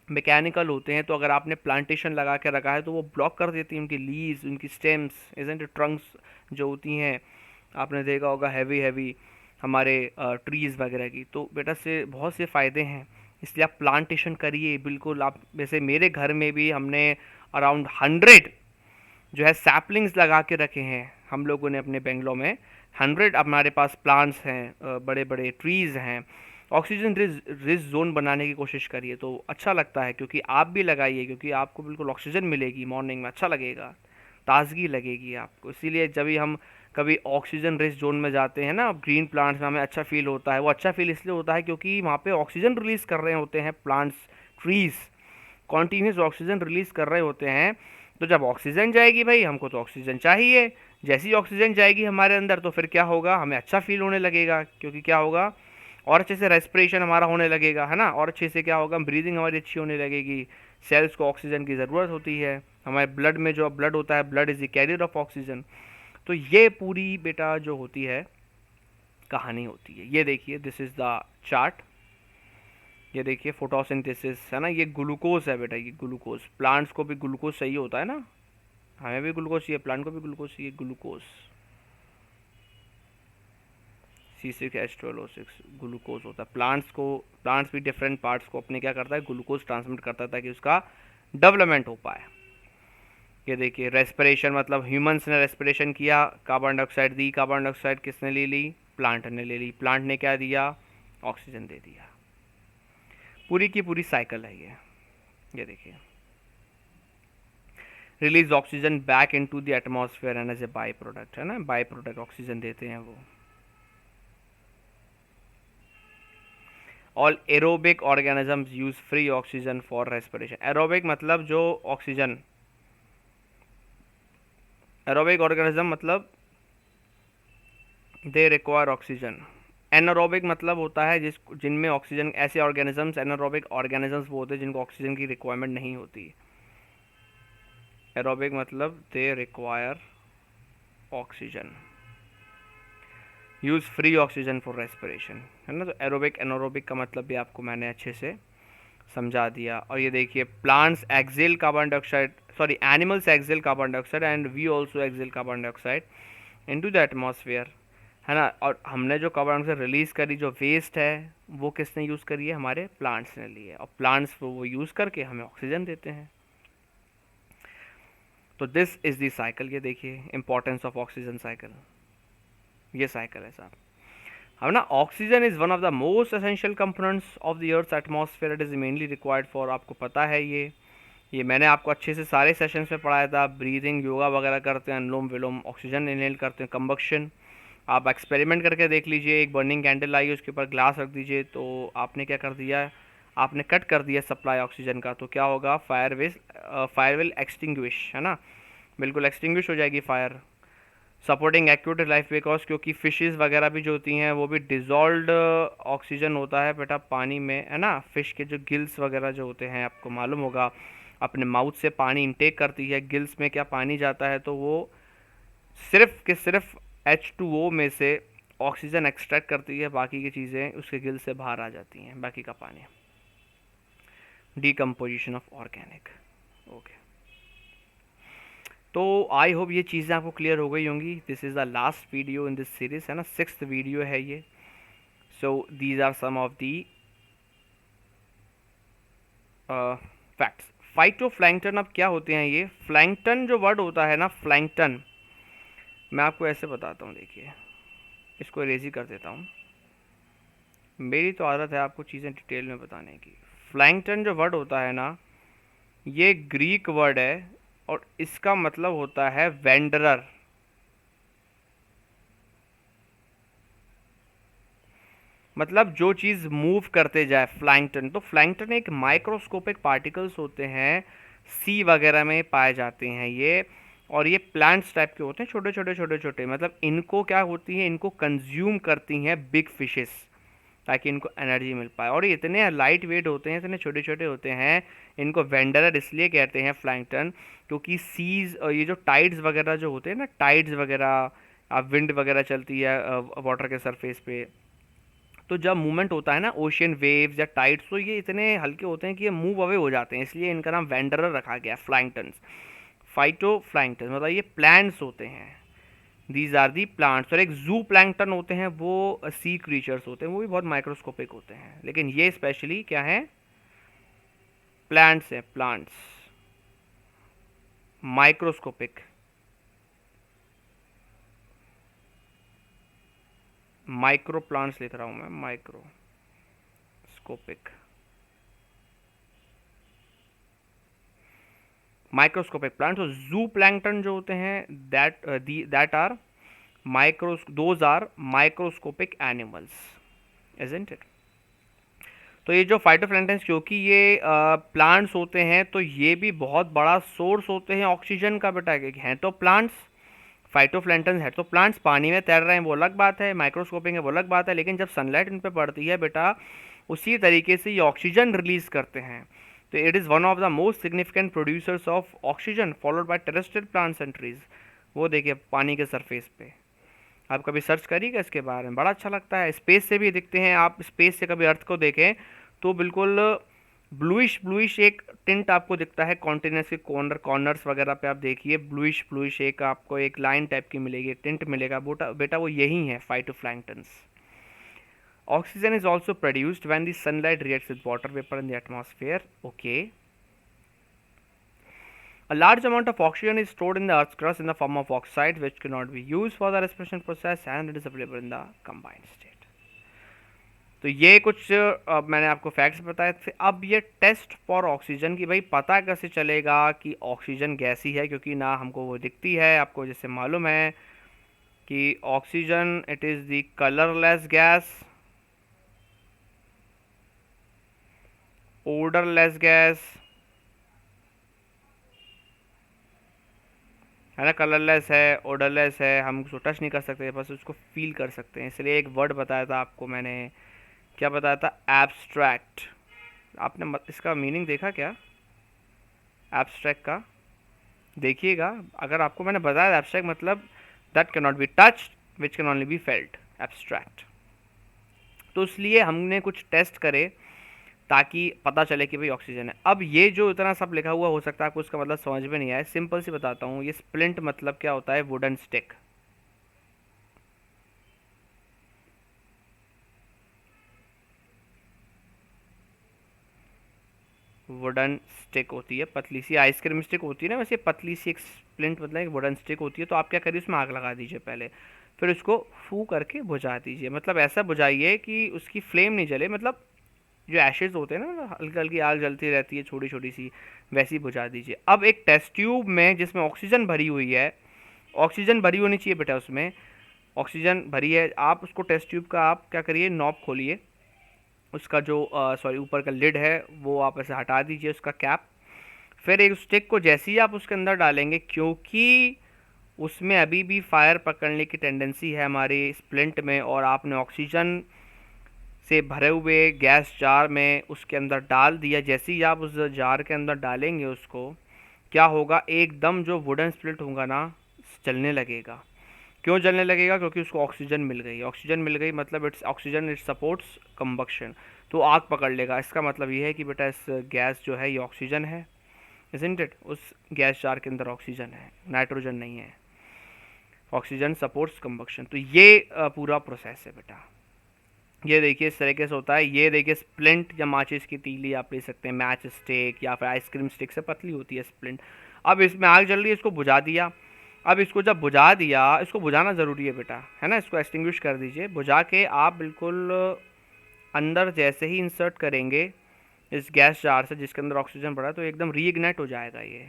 मैकेनिकल होते हैं। तो अगर आपने प्लांटेशन लगा के रखा है तो वो ब्लॉक कर देती हैं, उनकी लीव्स, उनकी स्टेम्स, इजंट ट्रंक्स जो होती हैं, आपने देखा होगा हैवी हैवी हमारे ट्रीज़ वगैरह की। तो बेटा से बहुत से फ़ायदे हैं, इसलिए आप प्लांटेशन करिए बिल्कुल। आप वैसे मेरे घर में भी हमने अराउंड 100 जो है सैपलिंग्स लगा के रखे हैं हम लोगों ने अपने बेंगलोर में। 100 हमारे पास प्लांट्स हैं, बड़े बड़े ट्रीज़ हैं। ऑक्सीजन रिच जोन बनाने की कोशिश करिए तो अच्छा लगता है, क्योंकि आप भी लगाइए, क्योंकि आपको बिल्कुल ऑक्सीजन मिलेगी मॉर्निंग में, अच्छा लगेगा, ताजगी लगेगी आपको। इसीलिए जब भी हम कभी ऑक्सीजन रिच जोन में जाते हैं ना, ग्रीन प्लांट्स में, हमें अच्छा फील होता है। वो अच्छा फील इसलिए होता है क्योंकि वहाँ पे ऑक्सीजन रिलीज़ कर रहे होते हैं plants, trees continuous oxygen release कर रहे होते हैं। तो जब ऑक्सीजन जाएगी भाई, हमको तो ऑक्सीजन चाहिए। जैसी ऑक्सीजन जाएगी हमारे अंदर तो फिर क्या होगा, हमें अच्छा फील होने लगेगा, क्योंकि क्या होगा, और अच्छे से रेस्पिरेशन हमारा होने लगेगा, है ना। और अच्छे से क्या होगा, ब्रीदिंग हमारी अच्छी होने लगेगी। सेल्स को ऑक्सीजन की ज़रूरत होती है। हमारे ब्लड में जो ब्लड होता है, blood is the carrier of oxygen. तो ये पूरी बेटा जो होती है कहानी होती है। ये देखिए, दिस इज़ द चार्ट। ये देखिए फोटोसिंथेसिस है ना, ये ग्लूकोज है बेटा, ये ग्लूकोज। प्लांट्स को भी ग्लूकोज चाहिए होता है ना, हमें भी ग्लूकोज चाहिए, प्लांट को भी ग्लूकोज चाहिए। ग्लूकोज C6H12O6 ग्लूकोज होता है प्लांट्स को। प्लांट्स भी डिफरेंट पार्ट्स को अपने क्या करता है, ग्लूकोज ट्रांसमिट करता है ताकि उसका डेवलपमेंट हो पाए। ये देखिए रेस्पिरेशन, मतलब ह्यूमंस ने रेस्पिरेशन किया, कार्बन डाइऑक्साइड दी। कार्बन डाइऑक्साइड किसने ले ली, प्लांट ने ले ली। प्लांट ने क्या दिया, ऑक्सीजन दे दिया। पूरी की पूरी साइकिल है ये देखिए। Release oxygen back into the atmosphere and as a by product, है ना, बाई प्रोडक्ट ऑक्सीजन देते हैं वो। All aerobic organisms use free oxygen for respiration. Aerobic मतलब जो ऑक्सीजन, एरोबिक ऑर्गेनिज्म मतलब दे रिक्वायर ऑक्सीजन। एनारोबिक मतलब होता है जिनमें ऑक्सीजन, ऐसे ऑर्गेनिजम्स, एनारोबिक ऑर्गेनिजम्स वो होते हैं जिनको ऑक्सीजन की रिक्वायरमेंट नहीं होती। एरोबिक मतलब they require oxygen, use free oxygen for respiration, है ना। तो एरोबिक एनारोबिक का मतलब भी आपको मैंने अच्छे से समझा दिया। और ये देखिए plants exhale carbon dioxide, sorry animals exhale carbon dioxide and we also exhale carbon dioxide into the atmosphere, है ना। और हमने जो कार्बन डाइऑक्साइड रिलीज़ करी, जो वेस्ट है, वो किसने यूज़ करी है, हमारे प्लांट्स ने ली है। और प्लांट्स वो यूज़ करके हमें ऑक्सीजन देते हैं। तो दिस इज़ दी साइकिल। ये देखिए इंपॉर्टेंस ऑफ ऑक्सीजन साइकिल, ये साइकिल है साहब। अब ना oxygen is one of the most essential components of the earth atmosphere. It is mainly required for, आपको पता है ये मैंने आपको अच्छे से सारे सेशंस में पढ़ाया था। ब्रीदिंग, योगा वगैरह करते हैं, अनुलोम विलोम, ऑक्सीजन इनहेल करते हैं, कंबक्शन। आप एक्सपेरिमेंट करके देख लीजिए। एक बर्निंग कैंडल आई, उसके ऊपर ग्लास रख दीजिए, तो आपने क्या कर दिया, आपने कट कर दिया सप्लाई ऑक्सीजन का, तो क्या होगा, फायर विल एक्सटिंग्विश, है ना, बिल्कुल एक्सटिंग्विश हो जाएगी fire. Supporting acute life, because क्योंकि फिशेस वगैरह भी जो होती हैं वो भी डिजॉल्व्ड ऑक्सीजन होता है बेटा पानी में, है ना। फिश के जो गिल्स वगैरह जो होते हैं, आपको मालूम होगा, अपने माउथ से पानी इनटेक करती है, गिल्स में क्या पानी जाता है, तो वो सिर्फ के सिर्फ H2O में से ऑक्सीजन एक्सट्रैक्ट करती है, बाकी की चीज़ें उसके गिल से बाहर आ जाती हैं, बाकी का पानी। Decomposition of organic, okay. तो आई होप ये चीज़ें आपको क्लियर हो गई होंगी। This is the last video in this series, है ना, 6th वीडियो है ये। So these are some of the facts. Phytoplankton, अब क्या होते हैं ये प्लैंक्टन, जो वर्ड होता है ना प्लैंक्टन, मैं आपको ऐसे बताता हूँ। देखिए इसको इरेजी कर देता हूँ, मेरी तो आदत है आपको चीज़ें डिटेल में बताने की। प्लैंक्टन जो वर्ड होता है ना, ये ग्रीक वर्ड है और इसका मतलब होता है वेंडरर। मतलब जो चीज़ मूव करते जाए, प्लैंक्टन। तो प्लैंक्टन एक माइक्रोस्कोपिक पार्टिकल्स होते हैं, सी वगैरह में पाए जाते हैं ये। और ये प्लांट्स टाइप के होते हैं, छोटे छोटे छोटे छोटे। मतलब इनको क्या होती है, इनको कंज्यूम करती हैं बिग फिशेस, ताकि इनको एनर्जी मिल पाए। और ये इतने लाइट वेट होते हैं, इतने छोटे छोटे होते हैं, इनको वेंडरर इसलिए कहते हैं प्लैंक्टन, क्योंकि सीज, ये जो टाइड्स वगैरह जो होते हैं ना, टाइड्स वगैरह, विंड वगैरह चलती है वाटर के सरफेस पे, तो जब मूवमेंट होता है ना, ओशियन वेव्स या टाइड्स, तो ये इतने हल्के होते हैं कि ये मूव अवे हो जाते हैं, इसलिए इनका नाम वेंडरर रखा गया, प्लैंक्टन्स। फाइटो प्लैंक्टन मतलब ये प्लांट्स होते हैं दीज आर दी प्लांट्स। और एक जू प्लैंकटन होते हैं, वो सी क्रीचर्स होते हैं, वो भी बहुत माइक्रोस्कोपिक होते हैं, लेकिन ये स्पेशली क्या है, प्लांट्स है, प्लांट्स माइक्रोस्कोपिक, माइक्रो प्लांट्स लिख रहा हूं मैं, माइक्रोस्कोपिक, माइक्रोस्कोपिक प्लांट्स। और जू प्लैंकटन जो होते हैं, that are those are microscopic animals, isn't it. तो ये जो फाइटोप्लैंक्टन्स, क्योंकि ये प्लांट्स होते हैं, तो ये भी बहुत बड़ा सोर्स होते हैं ऑक्सीजन का बेटा। हैं तो प्लांट्स, फाइटोप्लैंक्टन्स है तो प्लांट्स, पानी में तैर रहे हैं वो अलग बात है, माइक्रोस्कोपिक है वो अलग बात है, लेकिन जब सनलाइट इन पे पड़ती है बेटा, उसी तरीके से ये ऑक्सीजन रिलीज करते हैं। तो it is one of the most significant producers of oxygen, followed by terrestrial plants and trees. वो देखिए पानी के सरफेस पे, आप कभी सर्च करिएगा इसके बारे में, बड़ा अच्छा लगता है। स्पेस से भी दिखते हैं, आप स्पेस से कभी अर्थ को देखें तो बिल्कुल ब्लूइश ब्लूइश एक टिंट आपको दिखता है, कॉन्टिनेंट्स के कॉर्नर्स वगैरह पे आप देखिए ब्लूइश ब्लूइश एक आपको एक लाइन टाइप की मिलेगी, टिंट मिलेगा बेटा, वो यही है phytoplanktons. Oxygen is also produced when the sunlight reacts with water vapour in the atmosphere. Okay, a large amount of oxygen is stored in the Earth's crust in the form of oxide, which cannot be used for the respiration process, and it is available in the combined state. तो ये कुछ मैंने आपको फैक्ट्स बताए थे। अब ये टेस्ट फॉर ऑक्सीजन की, भाई पता कैसे चलेगा कि ऑक्सीजन गैसी है, क्योंकि ना हमको वो दिखती है। आपको जैसे मालूम है कि oxygen it is the colourless gas, odourless gas, है ना, कलरलेस है, ओडरलेस है, हम उसको टच नहीं कर सकते, बस उसको फील कर सकते हैं। इसलिए एक वर्ड बताया था आपको मैंने, क्या बताया था, एब्स्ट्रैक्ट। आपने इसका मीनिंग देखा क्या, एब्स्ट्रैक्ट का? देखिएगा, अगर आपको मैंने बताया एब्स्ट्रैक्ट मतलब that can not be touched which can only be felt, abstract. तो इसलिए हमने कुछ टेस्ट करे ताकि पता चले कि भाई ऑक्सीजन है। अब ये जो इतना सब लिखा हुआ, हो सकता है आपको उसका मतलब समझ में नहीं आए, सिंपल सी बताता हूँ। ये स्प्लिंट मतलब क्या होता है, वुडन स्टिक। वुडन स्टिक होती है, पतली सी आइसक्रीम स्टिक होती है ना, वैसे पतली सी एक स्प्लिंट मतलब एक वुडन स्टिक होती है। तो आप क्या करिए, उसमें आग लगा दीजिए पहले, फिर उसको फू करके बुझा दीजिए। मतलब ऐसा बुझाइए कि उसकी फ्लेम नहीं जले, मतलब जो एशेज होते हैं ना, हल्की हल्की आग जलती रहती है छोटी छोटी सी, वैसी बुझा दीजिए। अब एक टेस्ट ट्यूब में जिसमें ऑक्सीजन भरी हुई है, ऑक्सीजन भरी होनी चाहिए बेटा, उसमें ऑक्सीजन भरी है, आप उसको टेस्ट ट्यूब का आप क्या करिए, नॉब खोलिए, उसका जो सॉरी ऊपर का लिड है वो आप ऐसे हटा दीजिए, उसका कैप। फिर एक स्टिक को जैसे ही आप उसके अंदर डालेंगे, क्योंकि उसमें अभी भी फायर पकड़ने की टेंडेंसी है हमारे स्प्लिंट में, और आपने ऑक्सीजन से भरे हुए गैस जार में उसके अंदर डाल दिया, जैसे ही आप उस जार के अंदर डालेंगे उसको, क्या होगा, एकदम जो वुडन स्प्लिट होगा ना, जलने लगेगा। क्यों जलने लगेगा, क्योंकि उसको ऑक्सीजन मिल गई। ऑक्सीजन मिल गई मतलब it's oxygen, it supports combustion, तो आग पकड़ लेगा। इसका मतलब ये है कि बेटा इस गैस जो है ये ऑक्सीजन है, इजंट इट। उस गैस जार के अंदर ऑक्सीजन है, नाइट्रोजन नहीं है। Oxygen supports combustion. तो ये पूरा प्रोसेस है बेटा। ये देखिए इस तरीके से होता है। ये देखिए स्प्लिंट या माचिस की तीली आप ले सकते हैं, मैच स्टिक या फिर आइसक्रीम स्टिक से पतली होती है स्प्लिंट। अब इसमें आग जल रही है, इसको बुझा दिया। अब इसको जब बुझा दिया, इसको बुझाना ज़रूरी है बेटा, है ना, इसको एक्सटिंग्विश कर दीजिए। बुझा के आप बिल्कुल अंदर जैसे ही इंसर्ट करेंगे इस गैस जार से जिसके अंदर ऑक्सीजन पड़ा है, तो एकदम रीइग्नाइट हो जाएगा ये,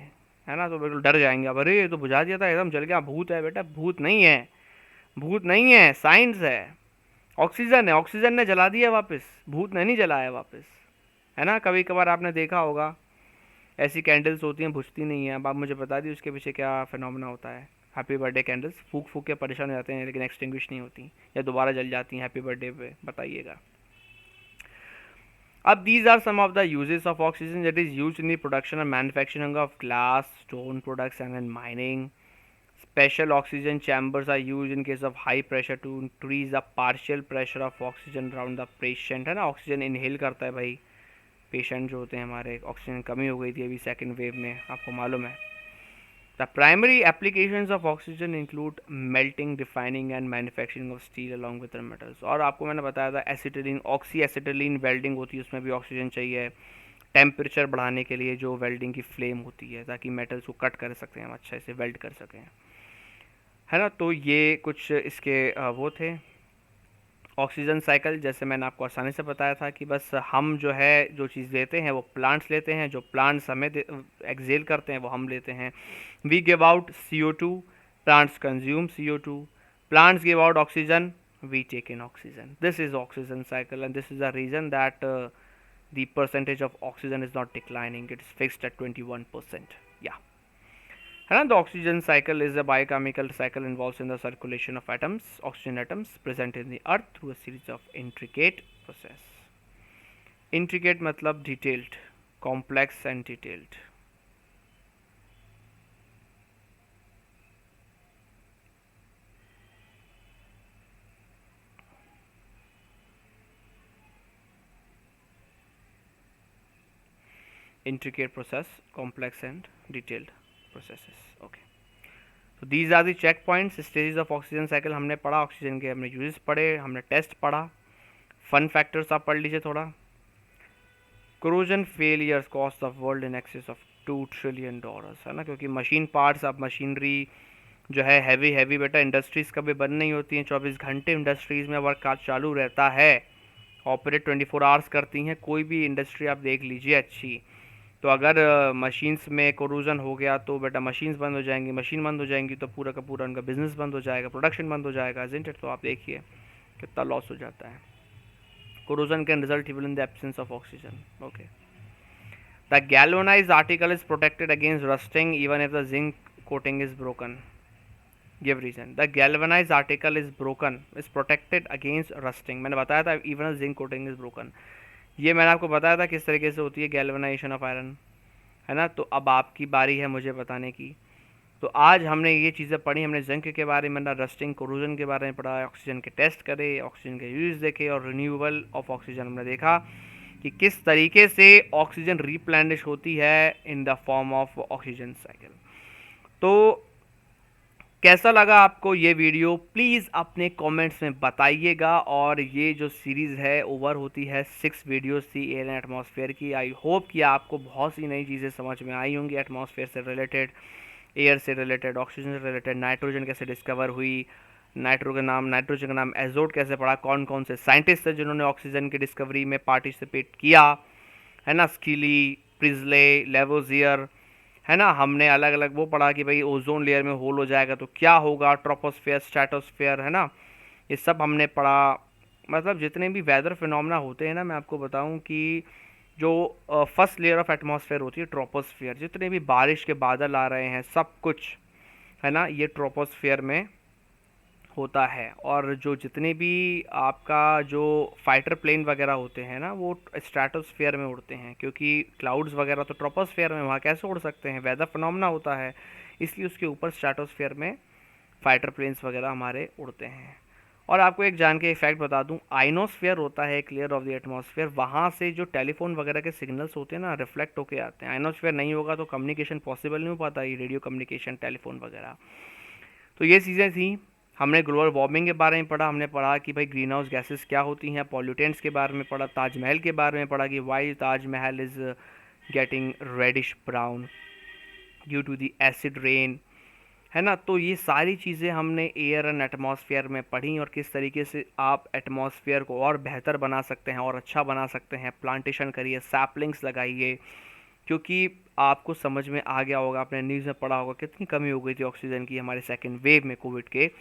है ना। तो बिल्कुल डर जाएंगे, अब अरे ये तो बुझा दिया था, एकदम जल गया, भूत है बेटा। भूत नहीं है, भूत नहीं है, साइंस है। ऑक्सीजन है, ऑक्सीजन ने जला दिया वापस, भूत ने नहीं जलाया वापस, है ना। कभी कभार आपने देखा होगा ऐसी कैंडल्स होती हैं बुझती नहीं है। अब आप मुझे बता दी उसके पीछे क्या फिनोमेना होता है। हैप्पी बर्थडे कैंडल्स फूक फूक के परेशान हो जाते हैं, लेकिन एक्सटिंग्विश नहीं होती या दोबारा जल जाती हैं हैप्पी बर्थडे पे, बताइएगा। अब these are some of the uses of oxygen that is used in the production and manufacturing of glass, stone products and in mining. Special oxygen chambers are used in case of high pressure to increase the partial pressure of oxygen around the patient, है ना। ऑक्सीजन इनहेल करता है भाई पेशेंट जो होते हैं हमारे, ऑक्सीजन कमी हो गई थी अभी सेकंड वेव में, आपको मालूम है। The primary applications of oxygen include melting, refining and manufacturing of steel along with other metals. और आपको मैंने बताया था एसिटिलीन, ऑक्सी एसिटिलीन वेल्डिंग होती है, उसमें भी ऑक्सीजन चाहिए। टेम्परेचर बढ़ाने के लिए जो वेल्डिंग की फ्लेम होती है, ताकि मेटल्स को कट कर सकते हैं हम, अच्छे से वेल्ड कर सकें, है ना। तो ये कुछ इसके वो थे ऑक्सीजन साइकिल। जैसे मैंने आपको आसानी से बताया था कि बस हम जो है जो चीज़ लेते हैं वो प्लांट्स लेते हैं, जो प्लांट्स हमें एक्सेल करते हैं वो हम लेते हैं। We give out CO2, plants consume CO2, plants give out oxygen, we take in oxygen. This is oxygen cycle, and this is the reason that the percentage of oxygen is not declining. It is fixed at 21%. Yeah. And the oxygen cycle is a biochemical cycle involves in the circulation of atoms, oxygen atoms present in the earth through a series of intricate process. Intricate मतलब detailed, complex and detailed. Intricate process, complex and detailed processes. Okay. तो these are the checkpoints, stages of oxygen cycle हमने पढ़ा, ऑक्सीजन के हमने यूजेस पढ़े, हमने टेस्ट पढ़ा, फन फैक्टर्स आप पढ़ लीजिए थोड़ा। Corrosion failures cost of world in excess of $2 trillion, है ना, क्योंकि मशीन पार्ट्स, अब मशीनरी जो है हैवी बेटा, इंडस्ट्रीज़ कभी बंद नहीं होती हैं, 24 घंटे इंडस्ट्रीज़ में वर्क काज चालू रहता है, ऑपरेट 24 आवर्स करती हैं, कोई भी इंडस्ट्री आप देख लीजिए अच्छी। तो अगर मशीन्स में कोरूजन हो गया तो बेटा मशीन्स बंद हो जाएंगी, मशीन बंद हो जाएंगी तो पूरा का पूरा उनका बिजनेस बंद हो जाएगा, प्रोडक्शन बंद हो जाएगा, इज़न्ट इट। तो आप देखिए कितना लॉस हो जाता है। Corrosion can result even in the absence of oxygen. Okay. The galvanised article is protected against rusting even if the zinc coating is broken. Give reason. The galvanised article is broken, is protected against rusting. मैंने बताया था even zinc coating is broken. ये मैंने आपको बताया था किस तरीके से होती है गैल्वेनाइजेशन ऑफ आयरन, है ना। तो अब आपकी बारी है मुझे बताने की। तो आज हमने ये चीज़ें पढ़ी, हमने जिंक के बारे में, रस्टिंग, कोरूजन के बारे में पढ़ा, ऑक्सीजन के टेस्ट करे, ऑक्सीजन के यूज देखे, और रिन्यूएबल ऑफ ऑक्सीजन हमने देखा कि किस तरीके से ऑक्सीजन रिप्लेनिश होती है in the form of oxygen cycle. तो कैसा लगा आपको ये वीडियो, प्लीज़ अपने कमेंट्स में बताइएगा। और ये जो सीरीज़ है ओवर होती है 6 वीडियोस थी एयर एंड एटमॉस्फेयर की। आई होप कि आपको बहुत सी नई चीज़ें समझ में आई होंगी, एटमॉस्फेयर से रिलेटेड, एयर से रिलेटेड, ऑक्सीजन से रिलेटेड, नाइट्रोजन कैसे डिस्कवर हुई, नाइट्रोजन का नाम एजोट कैसे पड़ा, कौन कौन से साइंटिस्ट थे जिन्होंने ऑक्सीजन की डिस्कवरी में पार्टिसिपेट किया, है ना, स्कीली, प्रिजले, लेवोजियर, है ना। हमने अलग अलग वो पढ़ा कि भाई ओजोन लेयर में होल हो जाएगा तो क्या होगा, ट्रोपोस्फेयर, स्ट्रेटोस्फेयर, है ना, ये सब हमने पढ़ा। मतलब जितने भी वेदर फिनोमेना होते हैं ना, मैं आपको बताऊं कि जो फर्स्ट लेयर ऑफ एटमॉस्फेयर होती है ट्रोपोस्फेयर, जितने भी बारिश के बादल आ रहे हैं सब कुछ, है ना, ये ट्रोपोस्फेयर में होता है। और जो जितने भी आपका जो फाइटर प्लेन वगैरह होते हैं ना, वो स्ट्रेटोस्फेयर में उड़ते हैं, क्योंकि क्लाउड्स वगैरह तो ट्रोपोस्फेयर में, वहाँ कैसे उड़ सकते हैं, वेदर फिनोमेना होता है, इसलिए उसके ऊपर स्ट्रेटोस्फेयर में फाइटर प्लेन्स वगैरह हमारे उड़ते हैं। और आपको एक जान के फैक्ट बता दूं, आइनोस्फेयर होता है एक लेयर ऑफ द एटमॉस्फेयर, वहाँ से जो टेलीफोन वगैरह के सिग्नल्स होते हैं ना, रिफ्लेक्ट होके आते हैं। आइनोस्फेयर नहीं होगा तो कम्युनिकेशन पॉसिबल नहीं हो पाता, ये रेडियो कम्युनिकेशन, टेलीफोन वगैरह। तो ये चीज़ें थी। हमने ग्लोबल वार्मिंग के बारे में पढ़ा, हमने पढ़ा कि भाई ग्रीन हाउस गैसेस क्या होती हैं, पॉल्यूटेंट्स के बारे में पढ़ा, ताजमहल के बारे में पढ़ा कि why Taj Mahal is getting reddish brown due to the acid rain, है ना। तो ये सारी चीज़ें हमने एयर एंड एटमॉस्फेयर में पढ़ी, और किस तरीके से आप एटमॉस्फेयर को और बेहतर बना सकते हैं और अच्छा बना सकते हैं। प्लांटेशन करिए, सैपलिंग्स लगाइए, क्योंकि आपको समझ में आ गया होगा, आपने न्यूज़ में पढ़ा होगा कितनी कमी हो गई थी ऑक्सीजन की हमारे सेकेंड वेव में कोविड के।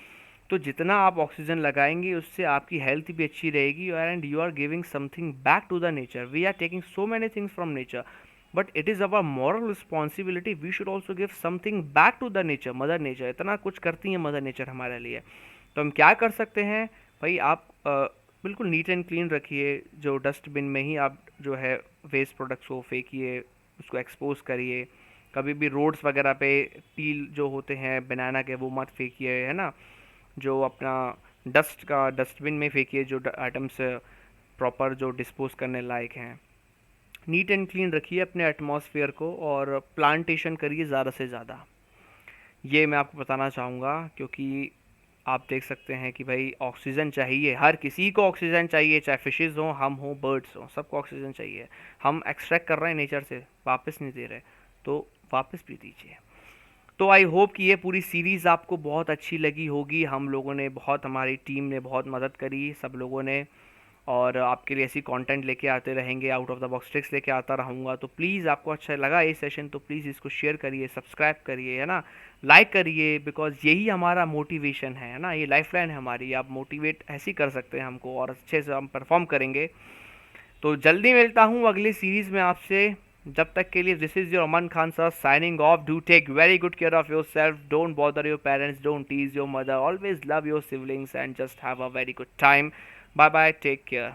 तो जितना आप ऑक्सीजन लगाएंगे उससे आपकी हेल्थ भी अच्छी रहेगी, and you are giving something back to the nature. We are taking so many things from nature, but it is our moral responsibility, we should also give something back to the nature. Mother nature इतना कुछ करती है, मदर नेचर हमारे लिए। तो हम क्या कर सकते हैं भाई, आप बिल्कुल नीट एंड क्लीन रखिए, जो डस्टबिन में ही आप जो है वेस्ट प्रोडक्ट्स को फेंकिए, उसको एक्सपोज करिए। कभी भी रोड्स वगैरह पे पील जो होते हैं बनाना के, वो मत फेंकिए, है ना। जो अपना डस्ट का डस्टबिन में फेंकिए, जो आइटम्स प्रॉपर जो डिस्पोज करने लायक हैं। नीट एंड क्लीन रखिए अपने एटमॉस्फेयर को, और प्लांटेशन करिए ज़्यादा से ज़्यादा। ये मैं आपको बताना चाहूँगा, क्योंकि आप देख सकते हैं कि भाई ऑक्सीजन चाहिए, हर किसी को ऑक्सीजन चाहिए, चाहे फिशेज़ हों, हम हों, बर्ड्स हों, सबको ऑक्सीजन चाहिए। हम एक्सट्रैक्ट कर रहे हैं नेचर से, वापस नहीं दे रहे, तो वापस भी दीजिए। तो आई होप कि ये पूरी सीरीज़ आपको बहुत अच्छी लगी होगी। हम लोगों ने बहुत, हमारी टीम ने बहुत मदद करी, सब लोगों ने, और आपके लिए ऐसी कंटेंट लेके आते रहेंगे, out of the box tricks लेके आता रहूँगा। तो प्लीज़ आपको अच्छा लगा ये सेशन तो प्लीज़ इसको शेयर करिए, सब्सक्राइब करिए, है ना, लाइक करिए, बिकॉज़ यही हमारा मोटिवेशन है ना, ये लाइफलाइन है हमारी। आप मोटिवेट ऐसे ही कर सकते हैं हमको, और अच्छे से हम परफॉर्म करेंगे। तो जल्दी मिलता हूँ अगली सीरीज़ में आपसे। जब तक के लिए this is your Aman Khan sir signing off. Do take very good care of yourself, don't bother your parents, don't tease your mother, always love your siblings and just have a very good time. Bye bye, take care.